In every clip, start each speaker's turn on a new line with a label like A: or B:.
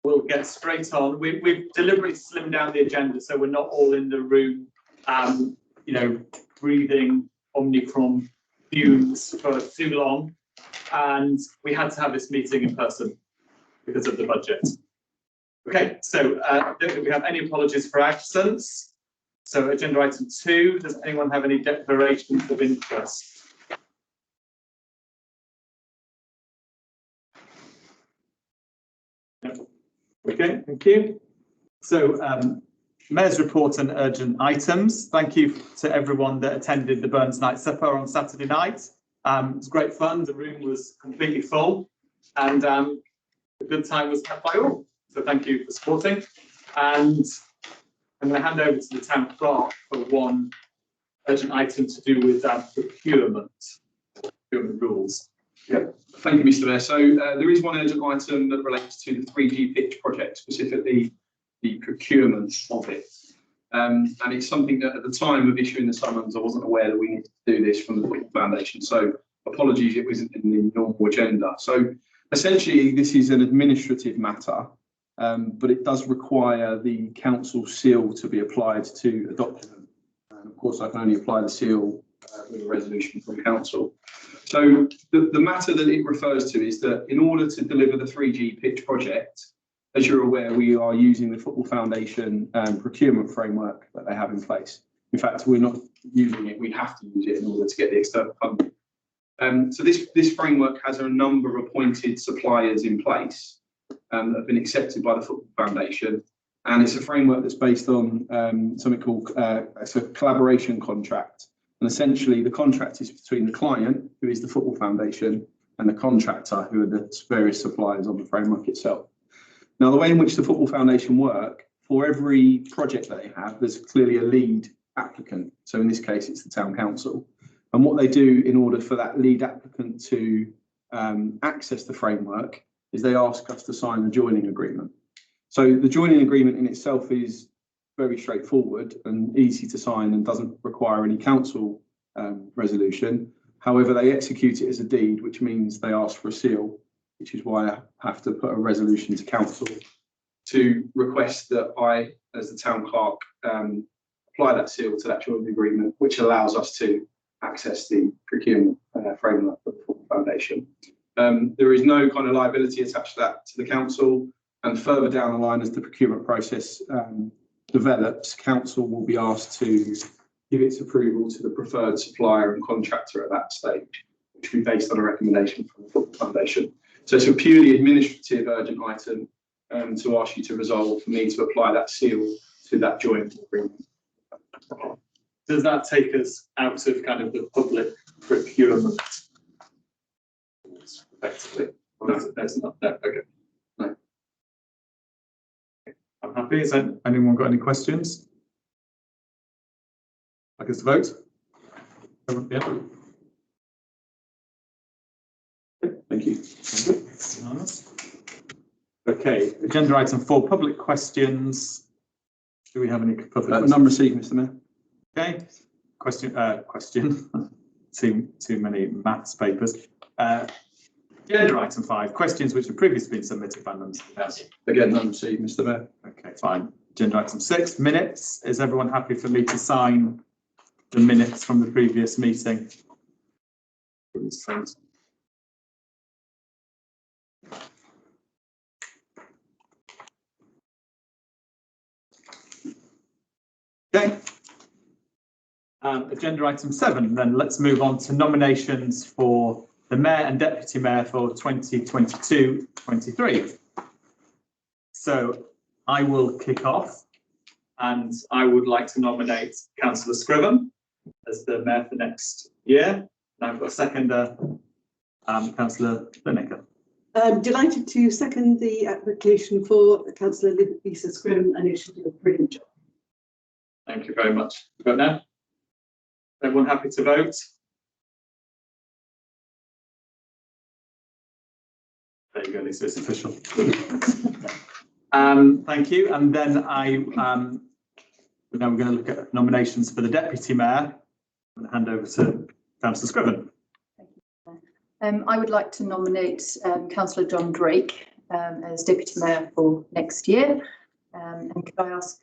A: we'll get straight on. We've deliberately slimmed down the agenda so we're not all in the room, you know, breathing Omicron fumes for too long. And we had to have this meeting in person because of the budget. Okay, so I don't think we have any apologies for absence. So agenda item 2, does anyone have any declarations of interest? No. Okay, thank you. So Mayor's report and urgent items. Thank you to everyone that attended the Burns Night Supper on Saturday night. It was great fun, the room was completely full, and a good time was had by all. So thank you for supporting. And I'm going to hand over to the town clerk for one urgent item to do with procurement rules.
B: Yeah, thank you, Mr. Mayor. So there is one urgent item that relates to the 3G pitch project, specifically the procurement of it. And it's something that at the time of issuing the summons, I wasn't aware that we needed to do this from the Football Foundation. So apologies, it wasn't in the normal agenda. So essentially, this is an administrative matter, but it does require the council seal to be applied to a document. And of course, I can only apply the seal with a resolution from council. So the matter that it refers to is that in order to deliver the 3G pitch project, as you're aware, we are using the Football Foundation procurement framework that they have in place. In fact, we're not using it, we have to use it in order to get the external funding. So this framework has a number of appointed suppliers in place that have been accepted by the Football Foundation. And it's a framework that's based on something called it's a collaboration contract. And essentially, the contract is between the client, who is the Football Foundation, and the contractor, who are the various suppliers on the framework itself. Now, the way in which the Football Foundation work, for every project that they have, there's clearly a lead applicant. So in this case, it's the town council. And what they do in order for that lead applicant to access the framework is they ask us to sign a joining agreement. So the joining agreement in itself is very straightforward and easy to sign and doesn't require any council resolution. However, they execute it as a deed, which means they ask for a seal, which is why I have to put a resolution to council to request that I, as the town clerk, apply that seal to that joint agreement, which allows us to access the procurement framework for the Football Foundation. There is no kind of liability attached to that to the council, and further down the line as the procurement process develops, council will be asked to give its approval to the preferred supplier and contractor at that stage, which will be based on a recommendation from the Football Foundation. So it's a purely administrative urgent item to ask you to resolve for me to apply that seal to that joint agreement.
A: Does that take us out of kind of the public procurement effectively? No, that's not. No, okay. No. I'm happy. Has anyone got any questions? I guess to vote. Yeah.
B: Thank you.
A: Okay, agenda item 4, public questions. Do we have any public questions?
B: None received, Mr. Mayor.
A: Okay, question. Too many maths papers. Agenda item 5, questions which have previously been submitted by members of the council.
B: Again, none received, Mr. Mayor.
A: Okay, fine. Agenda item 6, minutes. Is everyone happy for me to sign the minutes from the previous meeting? Okay. Agenda item 7, then let's move on to nominations for the Mayor and Deputy Mayor for 2022-23. So I will kick off, and I would like to nominate Councillor Scriven as the Mayor for next year. And I've got a seconder, Councillor Lineker.
C: I'm delighted to second the application for Councillor Lisa Scriven, and it should do a brilliant job.
A: Thank you very much. Vote now. Everyone happy to vote? There you go, Lisa, it's official. Thank you. And then now we're going to look at nominations for the Deputy Mayor. I'm going to hand over to Councillor Scriven.
D: Thank you. I would like to nominate Councillor John Drake as Deputy Mayor for next year. And could I ask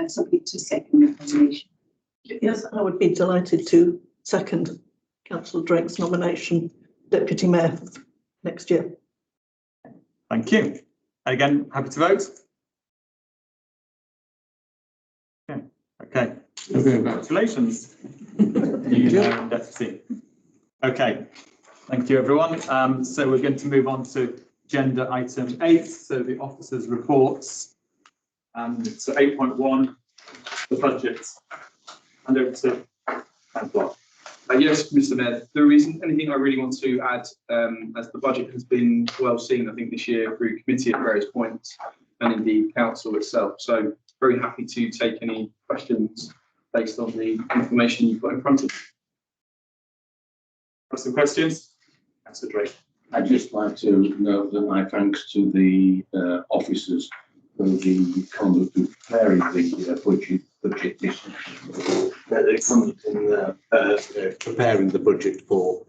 D: somebody to second the nomination?
C: Yes, I would be delighted to second Councillor Drake's nomination, Deputy Mayor next year.
A: Thank you. Again, happy to vote? Okay. Congratulations. Deputy. Okay. Thank you, everyone. So we're going to move on to agenda item 8, so the officers' reports. So 8.1, the budget. And over to Councillor.
B: Yes, Mr. Mayor, there isn't anything I really want to add, as the budget has been well seen, I think, this year through committee at various points and indeed council itself. So very happy to take any questions based on the information you've got in front of you.
A: Have some questions? Councillor Drake.
E: I'd just like to note that my thanks to the officers for the conduct of preparing the budget this conduct in preparing the budget for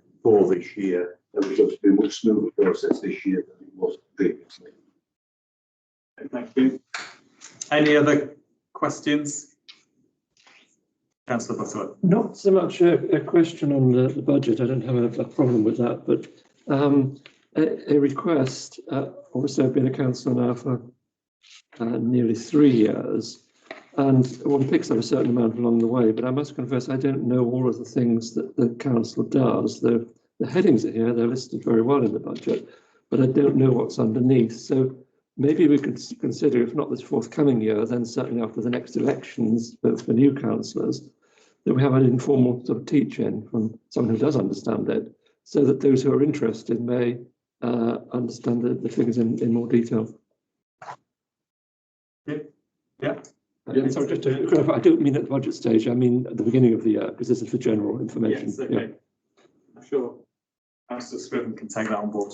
E: this year. It was just a much smoother process this year than it was previously.
A: Thank you. Any other questions? Councillor Butterworth.
F: Not so much a question on the budget. I don't have a problem with that, but a request. Obviously, I've been a councillor now for nearly 3 years, and one picks up a certain amount along the way. But I must confess, I don't know all of the things that the council does. The headings are here; they're listed very well in the budget, but I don't know what's underneath. So maybe we could consider, if not this forthcoming year, then certainly after the next elections for new councillors, that we have an informal sort of teach-in from someone who does understand it, so that those who are interested may understand the figures in more detail.
A: Yeah.
F: So just to clarify, I don't mean at the budget stage, I mean at the beginning of the year, because this is for general information.
A: Yes, okay. I'm sure Councillor Scriven can take that on board.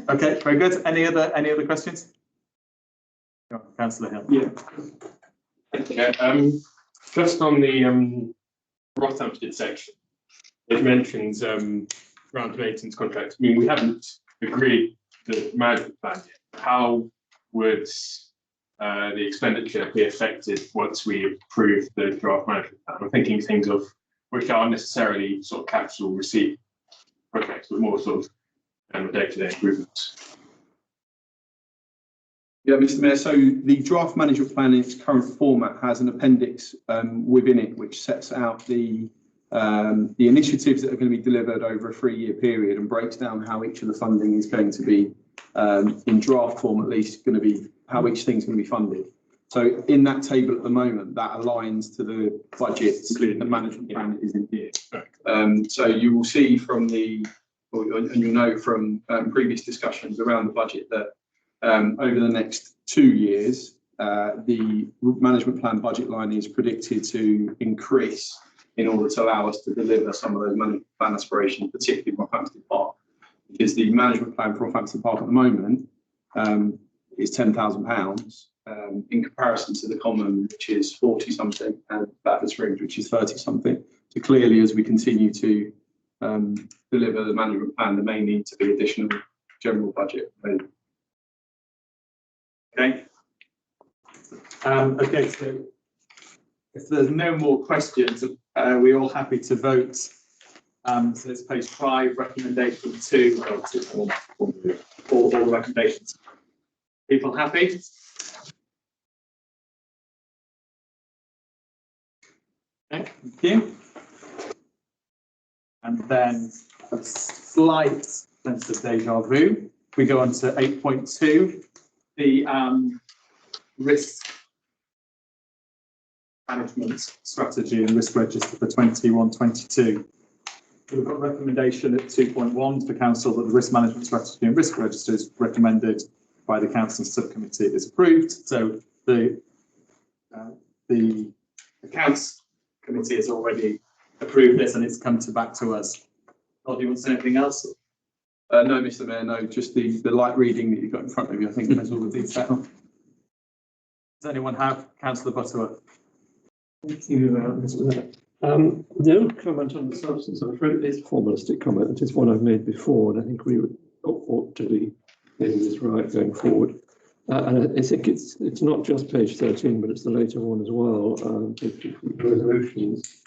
A: Okay, very good. Any other questions? Councillor Hill.
G: Yeah. Just on the Rothampton section, it mentions Round Layton's contract. I mean, we haven't agreed the management plan yet. How would the expenditure be affected once we approve the draft management plan? I'm thinking things of which aren't necessarily sort of capital receipt projects, but more sort of day-to-day improvements.
B: Yeah, Mr. Mayor, so the draft management plan in its current format has an appendix within it which sets out the initiatives that are going to be delivered over a 3-year period and breaks down how each of the funding is going to be, in draft form at least, going to be how each thing's going to be funded. So in that table at the moment, that aligns to the budget, including the management plan that is in here. So you will see from and you'll know from previous discussions around the budget that over the next 2 years, the management plan budget line is predicted to increase in order to allow us to deliver some of those management plan aspirations, particularly Rockhampton Park, because the management plan for Rockhampton Park at the moment is £10,000 in comparison to the common, which is 40 something, and Batford Springs, which is 30 something. So clearly, as we continue to deliver the management plan, there may need to be additional general budget.
A: Okay. Okay, so if there's no more questions, we're all happy to vote. So it's page 5, recommendation 2, all the recommendations. People happy? Okay, thank you. And then a slight sense of deja vu. We go on to 8.2, the risk management strategy and risk register for 21-22. We've got a recommendation at 2.1 to the council that the risk management strategy and risk register is recommended by the council subcommittee is approved. So the accounts committee has already approved this and it's come back to us. Or do you want to say anything else?
B: No, Mr. Mayor, no, just the light reading that you've got in front of you, I think has all the detail. Does anyone have? Councillor Butterworth.
F: Thank you, Mr. No comment on the substance. I'm afraid it is a formalistic comment. It is one I've made before, and I think we ought to be getting this right going forward. And I think it's not just page 13, but it's the later one as well, resolutions,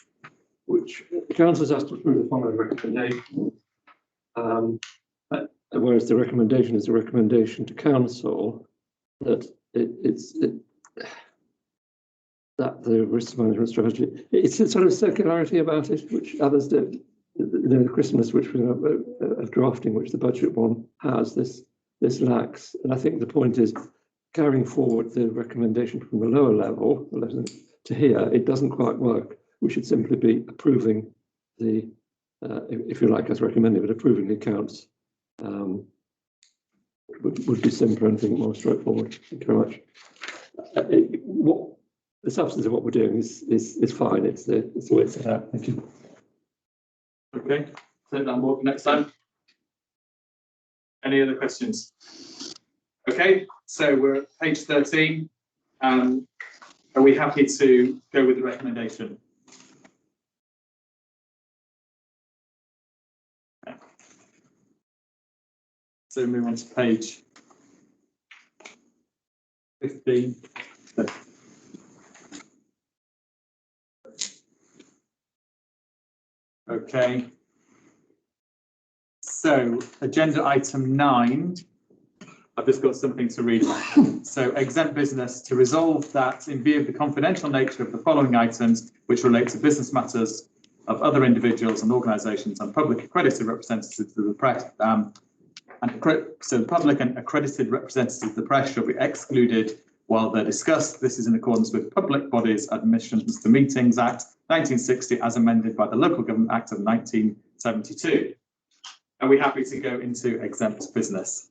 F: which the council has asked to approve the following recommendation. Whereas the recommendation is a recommendation to council that that the risk management strategy, it's a sort of circularity about it, which others don't. The Christmas, which we are drafting, which the budget one has, this lacks. And I think the point is carrying forward the recommendation from the lower level to here, it doesn't quite work. We should simply be approving the, if you like, as recommended, but approving the accounts would be simpler and I think more straightforward. Thank you very much. What the substance of what we're doing is fine. It's the way it's set out. Thank you.
A: Okay, take that more for next time. Any other questions? Okay, so we're at page 13. Are we happy to go with the recommendation? Okay. So move on to page 15. Okay. So agenda item 9, I've just got something to read. So exempt business to resolve that in view of the confidential nature of the following items, which relate to business matters of other individuals and organisations and public accredited representatives of the press, so the public and accredited representatives of the press shall be excluded while they're discussed. This is in accordance with Public Bodies Admissions to Meetings Act 1960 as amended by the Local Government Act of 1972. Are we happy to go into exempt business?